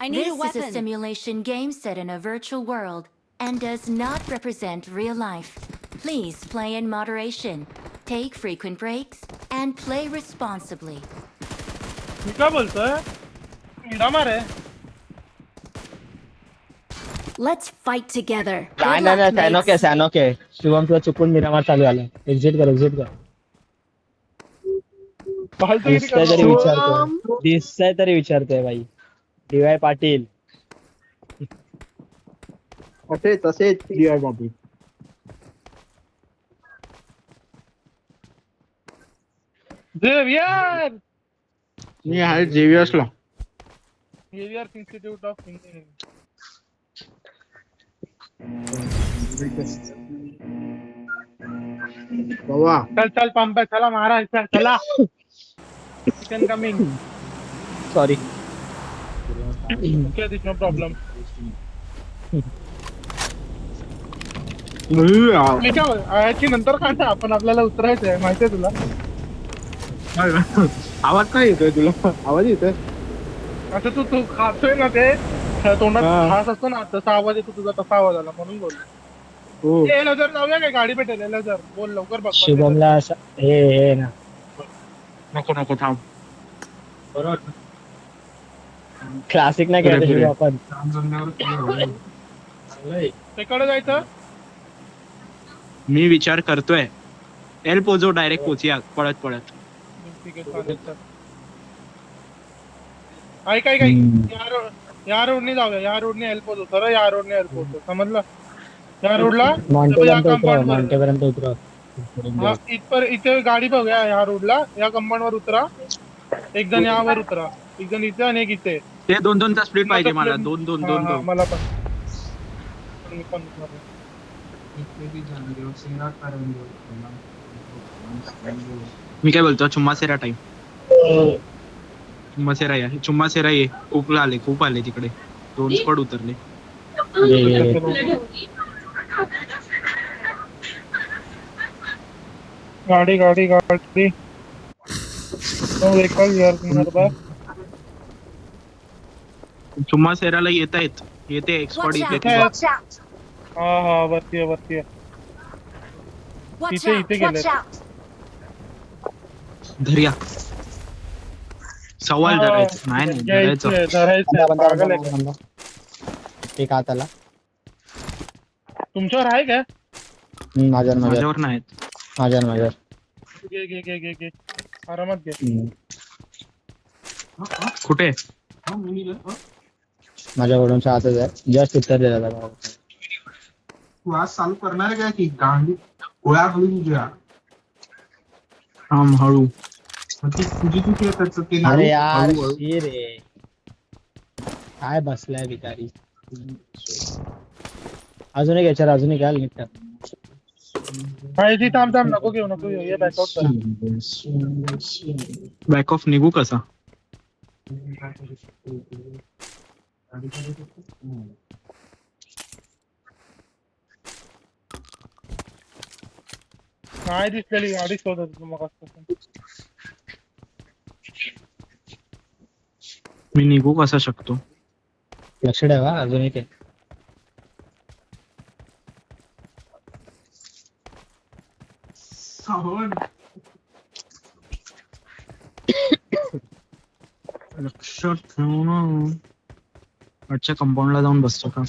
I need a This is a weapon. simulation game set in a virtual world and does not represent real life. Please play in moderation, take frequent breaks, and play responsibly. मी काय बोलतोय कीडा मारे Let's fight together. काय Good नाही luck, सॅनोक आहे mates. सॅनोक आहे. शिवम तुला चुकून मिरामार चालू आला. एक्झिट कर एक्झिट कर. फालतूगिरी दिसतंय करू तरी नको. विचारतोय. दिसतंय तरी विचारतोय भाई. डी.वाय. पाटील. तसेच डी.वाय. पाटील. झेवियर मी आहे जेवियर्सला. Xavier institute of engineering. बाबा चल चल पंप चला महाराज चल चला chicken coming. Sorry. Okay this no problem. मी काय याची नंतर काय नाही, आपण आपल्याला उतरायचं आहे माहितीये तुला. आवाज काय येतोय तुला? आवाज येतोय? आता तू तू खातोय ना ते तोंडात हा. घास असतो ना तसा आवाज येतो तुझा, तसा आवाज आला म्हणून बोल. हो. एलजर जाऊया काय? गाडी भेटेल एलजर. बोल लवकर बघ. शिवमला हे ना. नको नको थांब. बरोबर. क्लासिक नाही खेळत शिवम आपण. तिकडे जायचं. मी विचार करतोय एल पोझो डायरेक्ट पोचूया पळत पळत. ठीक आहे चालेल चल. ऐक ऐक ऐक या रोडने जाऊया. या रोडने एअरपोर्ट होतं रे. या रोडने एअरपोर्ट होतं समजलं. या रोडला या मॉन्टेपर्यंत उतरव कंपाऊंड वर. मॉन्टेपर्यंत उतरव. हा इथे गाडी बघूया. या रोडला या कंपाऊंड वर उतरा. एक जण यावर उतरा, एक जण इथे आणि एक इथे. ते 2-2 चा स्प्लिट पाहिजे मला. 2-2 हा, 2-2. मला पण. मी पण उतरलो. मी काय बोलतो चुम्मासेरा टाइम. चुम्मासेरा या चुम्मासेरा ये. खूप आले तिकडे. 2 स्क्वॉड उतरले. गाडी गाडी गाडी व्हेकल यार बघ. चुम्मासेराला येते एक स्क्वॉड Watch इथे. out! Watch out! हा हा वरती आहे वरती आहे. Watch इथे out! इथे Watch गेले. out! धर्या सवाल धरायचं नाही धरायचं. धरायचं पागल आहे का? एक हात आला. तुमच्यावर आहे का? माझ्यावर नाही. माझ्यावर. घे घे घे घे घे आरामात घे. कुठे? माझ्याकडून हातच आहे. जस्ट उत्तर दिला. तू आज चालू करणार काय की गांडी गोळ्या घालून तुझ्या? थांब हळू. तुझी तू खेळत ते नाव अरे यार हळूहळू. शी रे. काय बसलाय भिकारी. अजून एक याच्यावर अजून एक घाल निघतात. माहिती थांब थांब नको घेऊ ये बॅकआउट कर. बॅक ऑफ निघू कसा? नाही दिसलेली गाडी शोधत होतो मग असं. मी निघू कसा शकतो? लक्ष ठेवा अजून एक आहे. सावण. लक्षात ठेवून आजच्या कंपाऊंडला जाऊन बसतो का?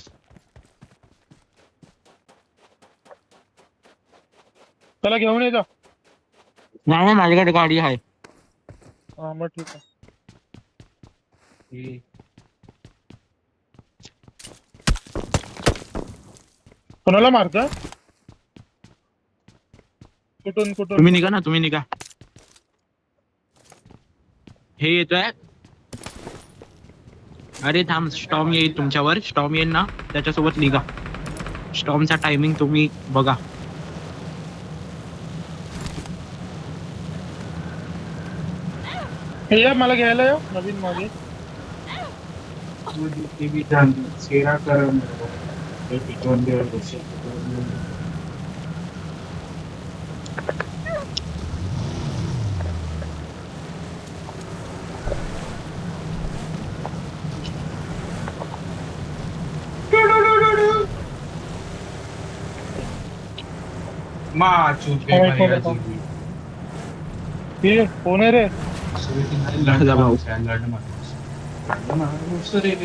त्याला घेऊन येतो. नाही माझ्याकडे गाडी आहे. हा मग ठीक आहे. कोणाला मारत? कुठून कुठून? तुम्ही निघा. हे येतोय. अरे थांब स्टॉर्म येईल तुमच्यावर. स्टॉर्म येईल ना त्याच्यासोबत निघा. स्टॉर्मचा टायमिंग तुम्ही बघा. हे या मला घ्यायला या नवीन मागे. ते बी जाणली. सेरा करून हे कोण आहे रे? जा भाऊ.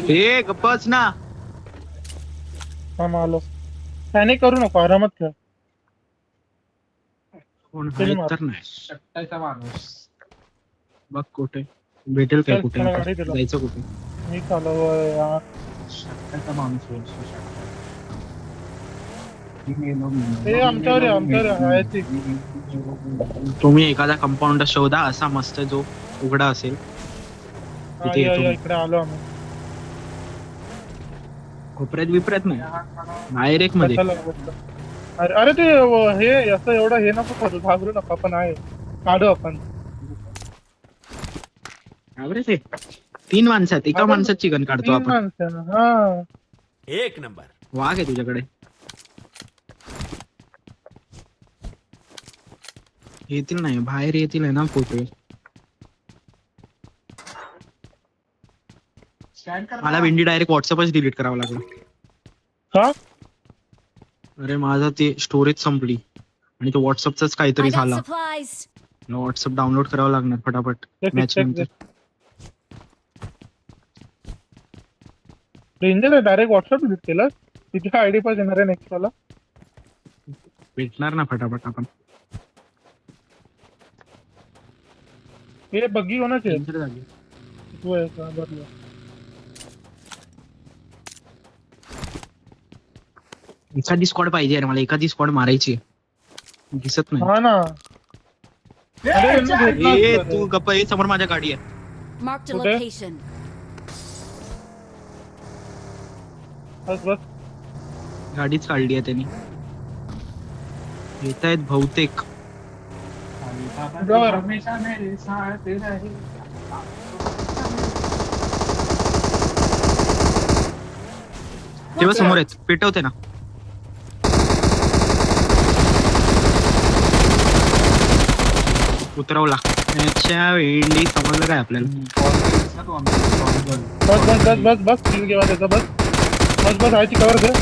ए गप्पच ना. हा आलो. पॅनिक करू नको, आरामात खेळ. कोण चल आहे मार. तर नाही. बघ कुठे भेटेल काय चल, कुठे मला आता? गाडी दिला. जायचं कुठे? मी चालवतोय यार. हे आमच्यावर आहे, आमच्यावर आहे. ती. तुम्ही एखादा कंपाऊंड शोधा असा मस्त जो उघडा असेल. हा, तिथे या, येतो या, मी. इकडे आलो आम्ही. कोपऱ्यात बिपऱ्यात नाही, डायरेक्ट मध्ये. कशाला बसलं? अरे अरे ते हे असं एवढं हे नको करू, घाबरू नका. आपण आहे, काढू आपण. बरे ते 3 माणसं आहेत, एका आपण माणसाची गण काढतो 3 आपण. माणसं. हा, एक नंबर. वाघ आहे तुझ्याकडे. येतील नाही, बाहेर येतील आहे ना फोटो. मला विंडी डायरेक्ट व्हॉट्सअपच डिलीट करावं लागलं. का? अरे माझा ते स्टोरेज संपली आणि तो व्हॉट्सअपचाच काहीतरी I got झाला. supplies. व्हॉट्सअप डाउनलोड करावं लागणार फटाफट ते मॅच fix नंतर. डेंजर आहे. डायरेक्ट व्हॉट्सअप डिलीट केलं. तिथे आयडी पण येणार आहे नेक्स्ट वाला. भेटणार ना फटाफट आपण. हे बग्गी कोणाचे आहे? Danger झाली. तू आहे का? बरं. एखादी स्क्वॉड पाहिजे यार मला, एखादी स्क्वॉड मारायची. दिसत नाही. हा ना. अरे यांना भेटलं ए असतं तू रे. गप्पा, ये समोर माझ्या गाडी आहे. Marked a Okay. location. बस बस. गाडीच काढली आहे त्यांनी. येत आहेत बहुतेक. वर. तेव्हा समोर आहेत, पेटवते ना. उतरवला. अच्छा वेंडी समजलं काय आपल्याला. बस बस बस बस बस. किल घेवा त्याचा. बस बस बस. आयची कवर दे.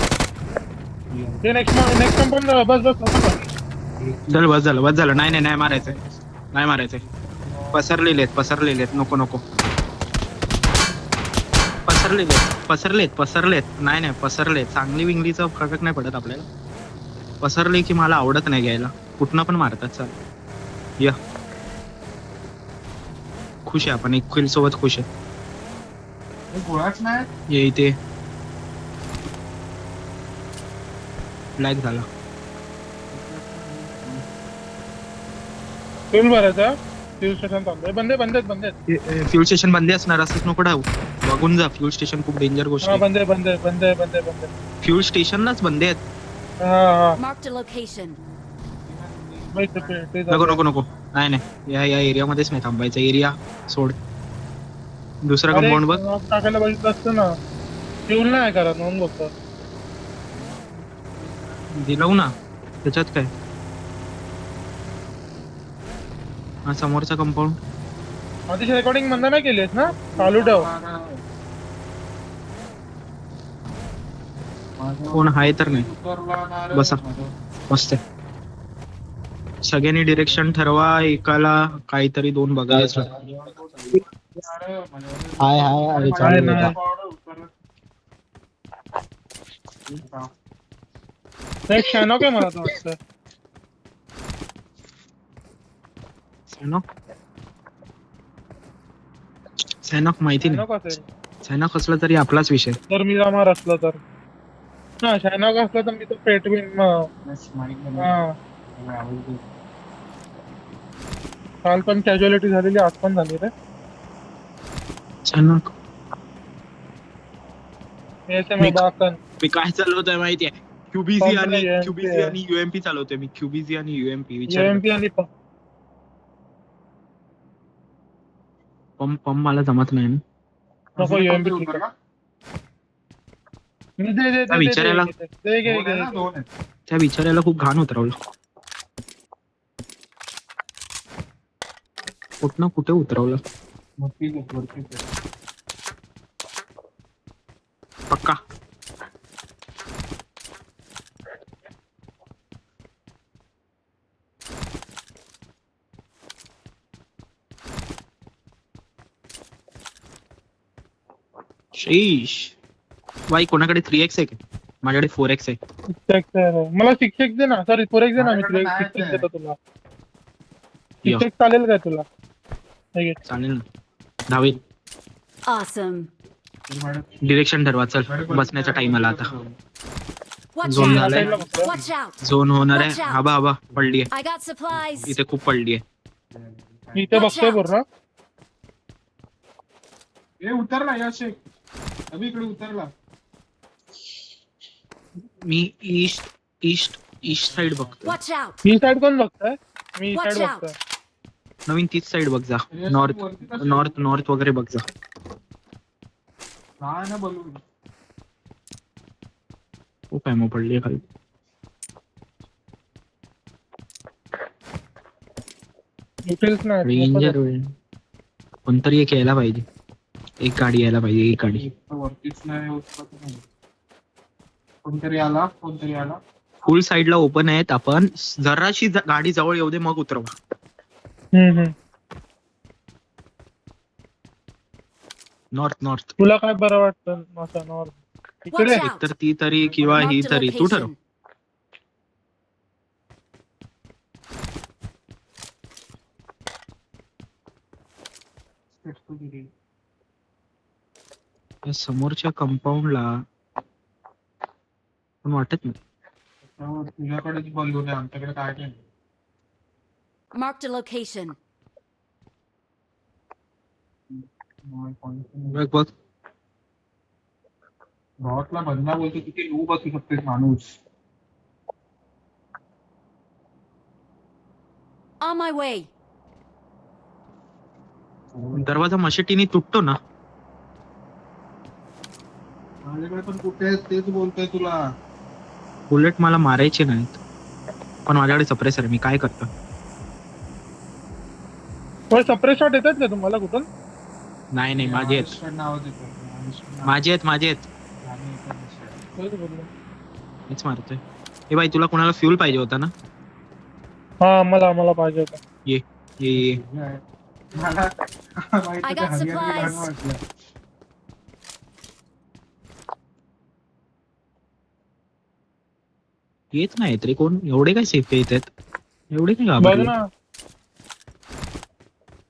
ते नेक्स्ट कंपाऊंड. बस बस असं कर. चल बस झालं, बस झालं. नाही नाही नाही मारायचंय, नाही मारायचंय. पसरलेलेत. नको नको. पसरलेत. नाही पसरलेत. चांगली विंगलीचा फरक नाही पडत आपल्याला. पसरले की मला आवडत नाही घ्यायला. कुठनं पण मारतात. चल या. खुश आहे आपण, एक किल सोबत खुश आहे. गोळाच नाही. ये इथे ब्लॅक झाला. फ्यूल भरायचा. फ्यूल स्टेशन थांबतोय. बंद आहेत. फ्यूल स्टेशन बंद असणार, असंच नको डाव. बघून जा, फ्यूल स्टेशन खूप डेंजर गोष्ट हा, आहे. बंद आहे. फ्यूल स्टेशनलाच बंद आहेत. हा. Marked a location. नको. नाही या एरियामध्येच नाही थांबायचं. एरिया सोड. दुसरा कंपाऊंड बघ. टाकायला बघितलं असतं ना. फ्यूल नाही करा म्हणून बघतो. दिलव ना, त्याच्यात काय. हा समोरचा कंपाऊंड. आधीच रेकॉर्डिंग बंद नाही केलीस ना? चालू ठेव. कोण आहे तर नाही. बसा मस्त आहे. सगळ्यांनी डिरेक्शन ठरवा. एकाला काहीतरी 2 बघायचं. हाय अरे आहे चालेल ना. बेटा. एक शॅनॉक आहे मला तर वाटतं. सॅनॉक माहिती नाही. शॅनॉक असेल. सॅनॉक असला तरी आपलाच विषय. जर मी रामार असलं तर. हा, शॅनॉक असलं तर मी तो पेटवीन. हा. काल पण कॅज्युअलिटी झालेली, आज पण झाली रे. सॅनॉक बाकन. मी काय चालवतोय माहितीये. क्यूबीझी आणि UMP युएमपी चालवतोय मी. क्यूबीझी आणि युएमपी विचार. UMP आणि पंप मला जमत नाही ना. नको UMP ठीक आहे. त्या बिचाऱ्याला दे. त्या बिचाऱ्याला खूप घाण उतरवलं. कुठं कुठे उतरवलं. पक्का. शीश भाई कोणाकडे 3x आहे का? माझ्याकडे 4x आहे. 6x आहे. मला 6x दे ना, सॉरी 4x दे ना, मी माझ्याकडे 6x नाही देतो तुला. यो. 6x चालेल काय तुला? हे घे. चालेल ना. धावेल. Awesome. डिरेक्शन ठरवा चल. बसण्याचा टाइम आला आता. Watch Zone out. झालाय. साईडला बसतो. Watch out. झोन होणार आहे. Watch out. हवा हवा पडली I got supplies. आहे. इथे खूप पडली आहे. मी इथे Watch बघतोय out. पूर्ण. हे उतरला यश एक. अभि इकडे उतरला. मी ईस्ट ईस्ट ईस्ट साइड बघतो. Watch out. ही साईड कोण बघतोय? मी ही Watch साईड out. बघतोय. नवीन तीच साइड बघ जा. यश नॉर्थ वरती कसं? नॉर्थ नॉर्थ वगैरे बघ जा. नाही ना बलून. खूप ॲमो पडली आहे खाली. डिटेल्स नाही. रेंजर कोणतरी एक यायला पाहिजे. एक गाडी यायला पाहिजे. एक गाडी. एक तर वरतीच नाही उतरत नाही. कोणतरी आला. फुल साइडला ओपन आहेत. आपण जराशी गाडी जवळ येऊ दे मग उतरवा. हम्म. North north. तुला काय बरं वाटतं असं नॉर्थ? इकडे Watch out. तर ती तरी किंवा ही Marked a तरी तू ठरव. location. या समोरच्या कंपाऊंडला पण वाटत नाही. तुझ्याकडेच बलून आहे आमच्याकडे काय नाही. Marked a location. बघ बघ. बॉटला बंदा बोलतो किती लू बसू शकते माणूस. On my way. दरवाजा मशेटीने तुटतो ना. माझ्याकडे पण कुठे आहे तेच बोलतोय तुला. बुलेट मला मारायचे नाहीत पण माझ्याकडे सप्रेसर आहे. मी काय करतो? सप्रेस शॉट येतात का तुम्हाला कुठून? नाही नाही माझे आहेत. आयुषकडनं आवाज येतो. माझे आहेत. आणि इकडे दिसतंय. तेच बोललो. मीच मारतोय. ए बाई तुला कोणाला फ्यूल पाहिजे होता ना? हा मला पाहिजे होतं. ये ये. मला माहित I होतं got हरियाली supplies. गाणं वाटलं. येत नाहीत रे कोण. एवढे काय सेफ येत आहेत? एवढे काय बघ घाबरले? ना,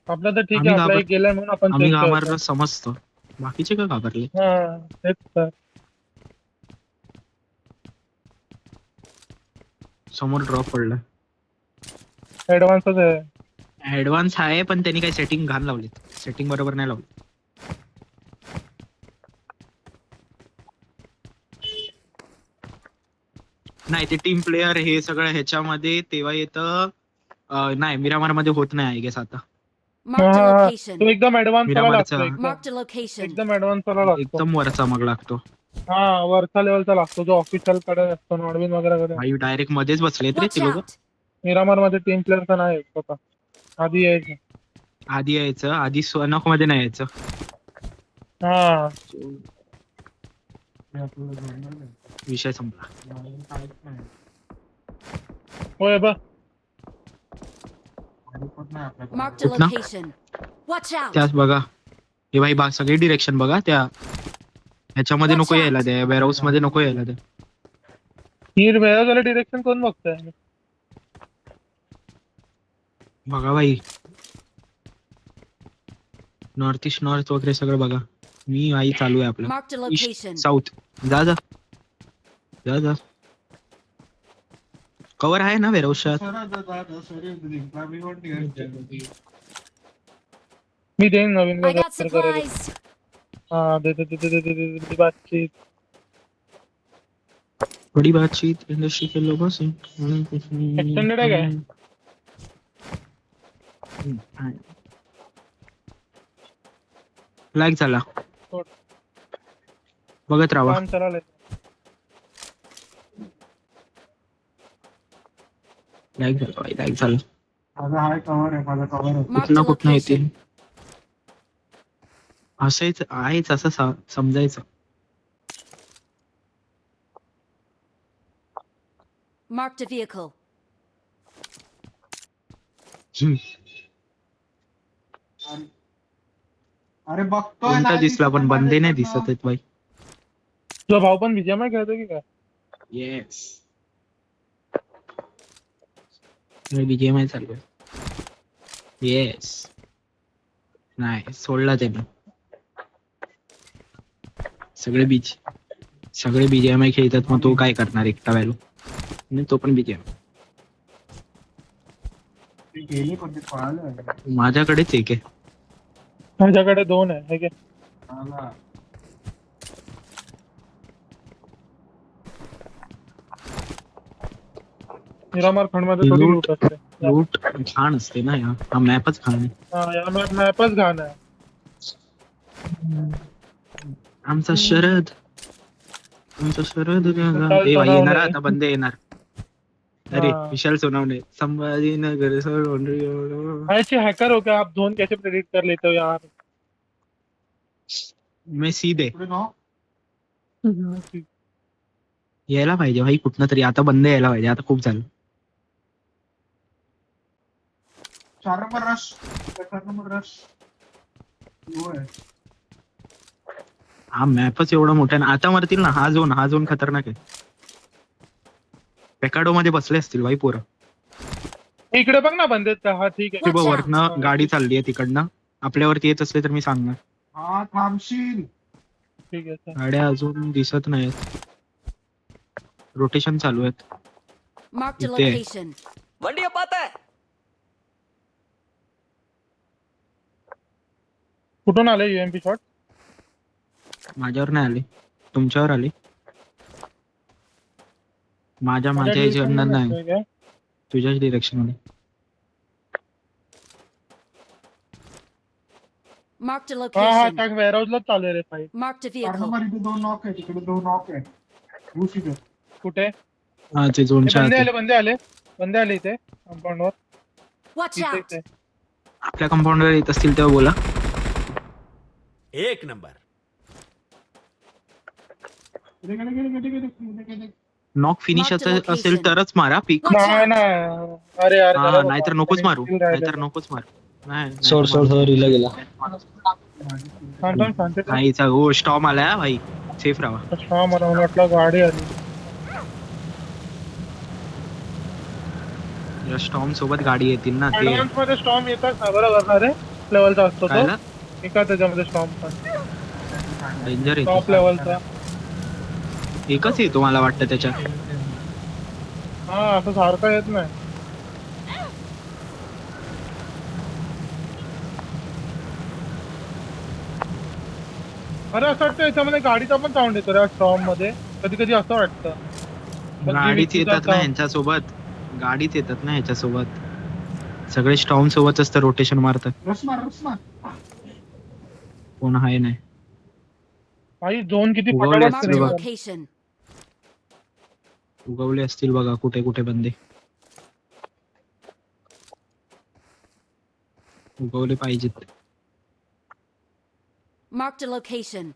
आपलं तर ठीक आम्ही आहे, आपला घाबर- एक गेलाय म्हणून आपण आम्ही safe आहे. घाबरलं समजतं. बाकीचे का घाबरले? हा तेच तर. समोर ड्रॉप पडला. ऍडव्हान्सच आहे. ऍडव्हान्स आहे पण त्यांनी काही सेटिंग घाण लावलीत. सेटिंग बरोबर नाही लावली. नाही ते टीम प्लेअर हे सगळं ह्याच्यामध्ये तेव्हा येतं. नाही मिरामार मध्ये होत नाही आय गेस आता. Marked a हा, location. तो एकदम ऍडव्हान्स मिरामारचा. लागतो. Marked a location. एकदम ऍडव्हान्स लागतो. एकदम वरचा मग लागतो. हा वरचा लेवलचा लागतो जो ऑफिशियल कडे असतो. नॉडविन वगैरे कडे. भाई डायरेक्ट मध्येच बसलेत रे Watch ते लोक. out. मिरामार मध्ये टीम प्लेअरचा नाही स्वतः. आधी यायचं. आधी यायचं. आधी स्वनॉक मध्ये नाही यायचं. हा हे आपल्याला जोडणार नाही. विषय संपला. मला काहीच नाही. होय बघ. गाडी पण नाही आपल्याकडे. Marked a Look now. location. Watch out. त्याच बघा. हे भाई सगळे डिरेक्शन बघा. त्या ह्याच्यामध्ये नको यायला द्या. वेअरहाऊस मध्ये नको यायला द्या. ही वेळा डिरेक्शन कोण बघतोय? बघा भाई. नॉर्थ ईस्ट नॉर्थ वगैरे सगळं बघा. मी आई चालू आहे आपलं. Marked a location. साऊथ. जा जा जा जा. कवर आहे ना वेअरहाऊसच्या. मी पण ठेवायची. मी देईन नवीन I got वगैरे करेल. supplies. हा दे बातचीत. बड़ी बातचीत इंडस्ट्री के लोगों से. Extended आहे काय? लाईक झाला. बघत राहा. काम चाललंय. लाईक झालं भाई. लाईक झालं. माझा हाय कव्हर आहे. माझा कव्हर आहे. Marked कुठनं a कुठनं येतील. location. असायच आहेच असं समजायचं. Marked a vehicle. अरे बघतोय कोणता नाही दिसला दिसत पण बंदे माझ्या नाही इकडनं. दिसत आहेत बाई. तुझा भाऊ पण बीजीएमआय खेळतो की काय? येस बीजीएमआय चालू आहे. येस नाही सोडला त्याने. सगळे बीजीएमआय खेळतात मग तो काय करणार एकटा व्हॅल्यू आणि तो पण बीजीएमआय. ते गेले पण ते पळालं. माझ्याकडेच एक आहे. माझ्याकडे 2 आहे हे घे. आला. मिरामार खंड मध्ये थोडी Loot. लूट असते. लूट छान असते ना यार. हा मॅपच छान आहे. हा या मॅपच घाण आहे. आमचा शरद विशाल ए भाई येणार सोनावणे. आता बंदे येणार. अरे हाँ। विशाल सोनावणे संभाजीनगर सोडून ऐसे हैकर हो क्या आप? जोन कैसे प्रेडिक्ट कर लेते हो यार? मी सीधे पुढे नो. यायला पाहिजे भाई कुठनं तरी. आता बंद यायला पाहिजे. आता खूप झालं. 4 नंबर रश. 4 number rush. वो आहे. हा मॅपच एवढा मोठा आहे ना. आता मरतील ना. हा झोन खतरनाक आहे. पेकाडो मध्ये बसले असतील भाई पोरं. इकडे बघ ना बंदेत का? हा ठीक आहे. ते बघ वरनं गाडी चालली आहे तिकडनं. आपल्यावरती येत असले तर मी सांगणार. हा थांबशील. ठीक आहे चल. गाड्या अजून दिसत नाहीत. रोटेशन चालू आहेत. Marked a इथे. location. कुठून आले यूएमपी शॉट? माझ्यावर नाही आले. तुमच्यावर आले. माझ्या याच्यावर नाही. तुझ्याच डिरेक्शन मध्ये. Marked a हा location. त्या वेअरहाऊसला चालू आहे रे fight. Marked a 4 vehicle. Number इथे 2 नॉक आहे. तिकडे 2 नॉक आहे. घुस इथे. कुठे? हा ते हे झोनच्या बंदे आत. आले बंदे आले इथे कंपाऊंडवर. Watch इथे out. इथे. आपल्या कंपाऊंडवर येत असतील तेव्हा बोला. एक नंबर. गेले. Knock finish Mark the location. असेल तरच मारा. पीक Watch नाही out. नाही. अरे यार हा जरा नाहीतर बाबा. नकोच मारू. Skill राहिलं. नाहीतर नकोच मारू. नाही सोड सोड सोड रिला गेला. शांत. काहीचा हो स्टॉम आलाय हा भाई. सेफ राहा. अच्छा मला वाटलं गाडी आली. या स्टॉम सोबत गाडी येतील ना ते. ऍडव्हान्स मध्ये स्टॉर्म येतात ना बरोबर रे. लेवलचा असतो तो. कळलं? एका त्याच्यामध्ये स्टॉर्म पण डेंजर टॉप येतो. लेवलचा. एकच येतो मला वाटतं त्याच्यात. हा असं सारखं येत नाही. अरे असं वाटतं याच्यामध्ये गाडीचा पण साऊंड येतो रे स्टॉर्म मध्ये. कधी कधी असं वाटतं. गाडीच येतात ना ह्यांच्यासोबत. गाडीच येतात ना ह्याच्यासोबत. सगळे स्टॉम सोबतच तर रोटेशन मारतात. रस मार. कोण आहे नाही. भाई झोन किती उगवले फटाफट Marked a बघ. location. उगवले असतील बघा कुठे कुठे बंदे. उगवले पाहिजेत. Marked a location.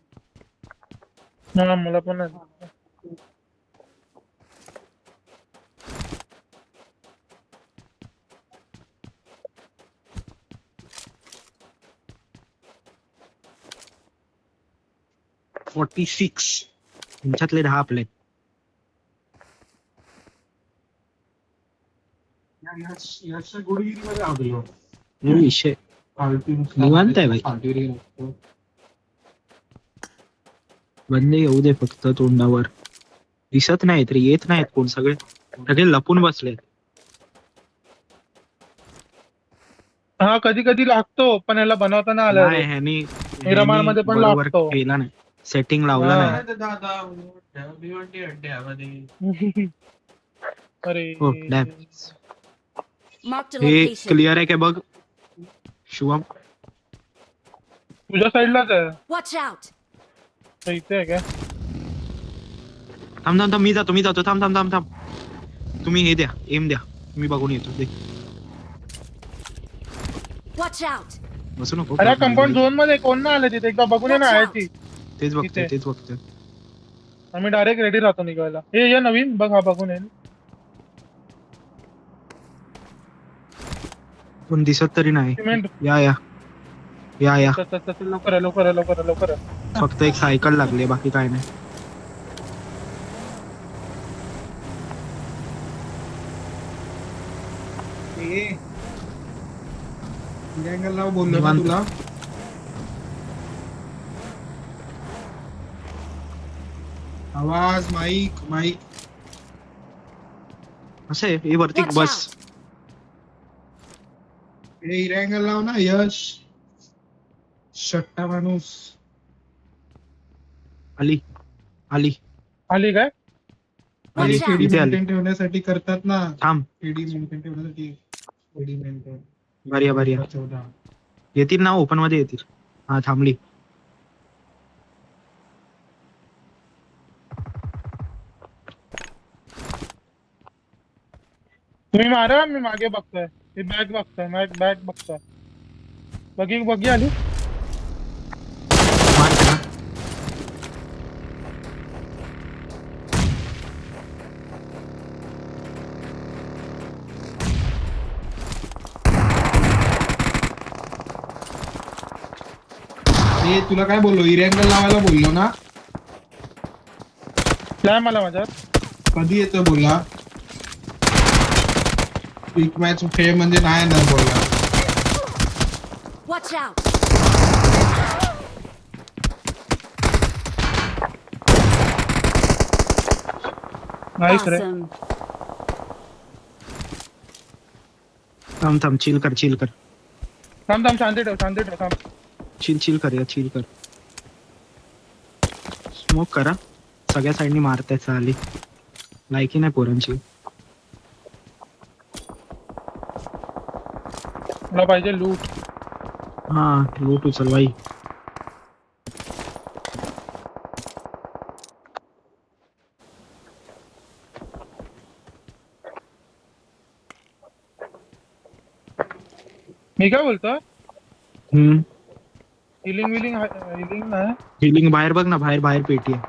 हा मला पण नाही. फोर्टी 46 तुमच्यातले 10 आपले. यश गुडगिरीमध्ये आवडलो. विषय निवांत आहे भाई. बंदे येऊ दे फक्त तोंडावर. दिसत नाही तरी येत नाहीत कोण. सगळे लपून बसले. हा कधी कधी लागतो पण याला बनवताना आलं नाही रे. ह्यानी मिरामार मध्ये पण बरोबर लागतो. केला नाही. सेटिंग लावला हा. नाही. अरे हो डॅम. Marked a हे location. क्लिअर आहे काय बघ शुभम. तुझ्या साईडलाच आहे. Watch out. तर इथे आहे काय? थांब मी जातो. थांब. तुम्ही हे द्या एम द्या. मी बघून येतो. दे. Watch out. बसू नको. अरे कंपाऊंड झोन मध्ये कोण ना आले तिथे एकदा बघून ये ना आहे ती. तेच बघतोय. इथे. आम्ही डायरेक्ट रेडी राहतो निघायला. हे नवीन बघ हा बघून येईल. कोण दिसत तरी नाही. सिमेंट या या चल, लवकर आहे, लवकर आहे, लवकर आहे, लवकर आहे. फक्त एक सायकल लागली बाकी काय नाही. अँगल लाव बोललो ना निवांत. तुला. आवाज माईक माईक. असं आहे हे वरती Watch बस. out. हे अँगल लाव ना यश. शट्टा माणूस. आली आली. आली काय? आली Watch out. केडी इथे आली. मेंटेन ठेवण्यासाठी करतात ना. थांब. केडी मेंटेन ठेवण्यासाठी. KD maintain. बरिया बरिया 14. येतील ना ओपन मध्ये येतील. हा थांबली. तुम्ही मारा, मी मागे बघतोय. मी बॅग बघतोय, बॅग बघतोय. बघी आली. मार त्याला. हे तुला काय बोललो इरँगल लावायला बोललो ना. काय मला माझ्यात कधी येतो बोला. एक मॅच खेळ म्हणजे नाही येणार बोलला. Watch out. नाहीच रे. Awesome. थांब थांब चिल कर चिल कर. थांब शांती ठेव थांब. चिल कर या चिल कर. स्मोक करा. सगळ्या साईडनी मारताय चाली. लायकी नाही पोरांची. मला पाहिजे लूट. हा लूट उचल बाई. मी काय बोलतो, हम्म हिलिंग नाही. हिलिंग बाहेर बघ ना. बाहेर पेटी आहे.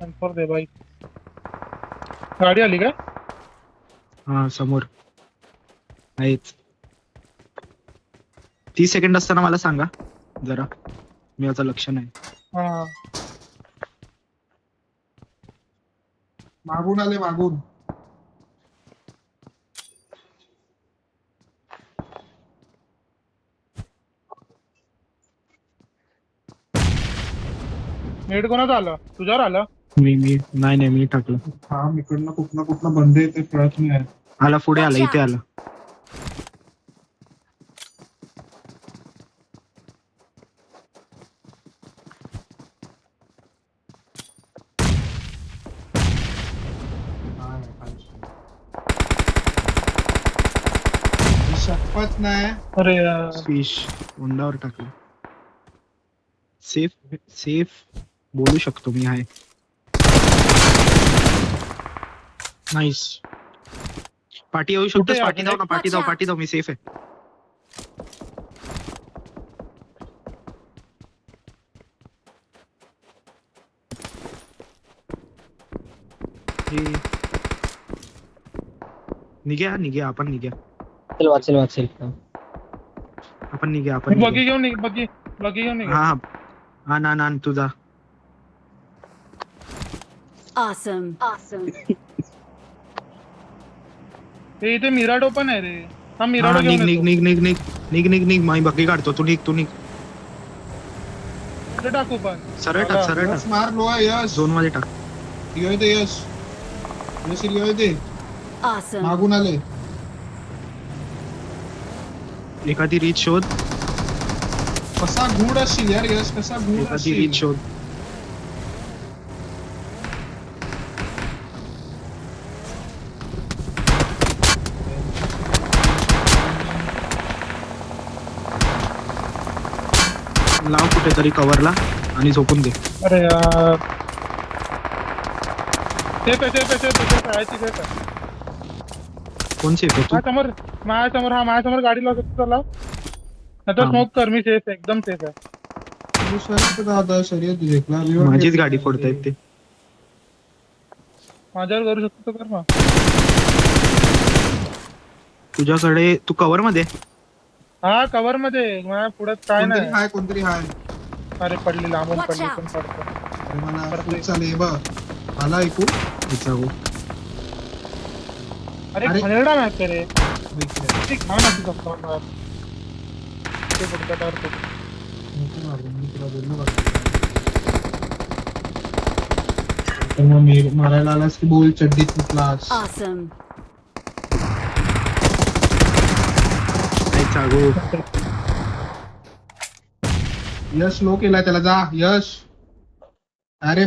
नंतर दे बाई. गाडी आली काय? हा समोर आहेच. 30 सेकंड असताना मला सांगा जरा. मी आता लक्ष नाही. हा मागून आले मागून. नेट कोणाचं आलं? तुझ्यावर आलं? मी नाही मी टाकलं. हा इकडनं कुठनं बंद येते कळत नाही. आला पुढे आला इथे आला. शपथ नाही. अरे यार. फिश उंडावर टाकलं. सेफ बोलू शकतो मी आहे. नाईस. पाठी येऊ शकतोस. कुठे पाठी आहे? जाऊ ना. पाठी जाऊ मी सेफ आहे. निघ्या आपण निघ्या. वाचेल आपण निघ्या. बगी घेऊन निघ. हा ना तुझा. Awesome. हे इथे मिराडो पण आहे रे. हा मिराडो घेऊन येतो. निघ माई बघी काढतो. तू निघ. कुठे टाकू पण? सरळ टाक. यश मार लो यश. झोन मध्ये टाक. येऊ दे यश. येऊ दे. Awesome. मागून आले. एखादी रीच शोध. कसा गूढ असशील यार यश. कसा गूढ एखादी असशील. रीच शोध. लाव कुठेतरी कव्हरला आणि झोपून घे. अरे यार. सेफ आहे. कोण सेफ आहे तू? माझ्यासमोर गाडी लावतो त्याला. आता हा. स्मोक कर. मी सेफ आहे, एकदम सेफ आहे. तू शर्यत दादा शर्यत देखला. माझीच गाडी फोडतायत ते. माझ्यावर करू शकतो तर कर ना. तुझ्याकडे तू कव्हर मध्ये. हा कव्हर मध्ये माझ्या पुढे काय कोणतरी नाही. हाय कोणतरी हाय. अरे पडली लांबून Watch पडली out. पण पडतो. अरे मला परत खूप चालेल बघ. मला ऐकू याचा गो. अरे अरे. खनेरडा मॅच रे. इकडे. किती घाण असू शकतो अंगावर. ते पुढच्या टावर तो. नको मारू, मी तुला बोललो बघ. तर मग मी मारायला आलास की बोल चड्डीत कुठलास. Awesome. याचा गो. यश लो केलाय त्याला जा यश. अरे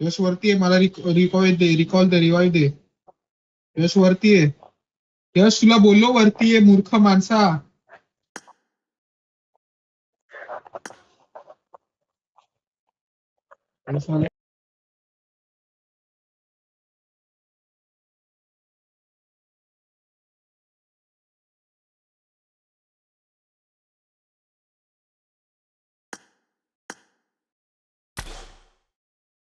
यश वरती आहे. मला रिकॉल दे रिवाईव्ह दे. यश वरती आहे. यश तुला बोललो वरती आहे मूर्ख माणसा. यश मला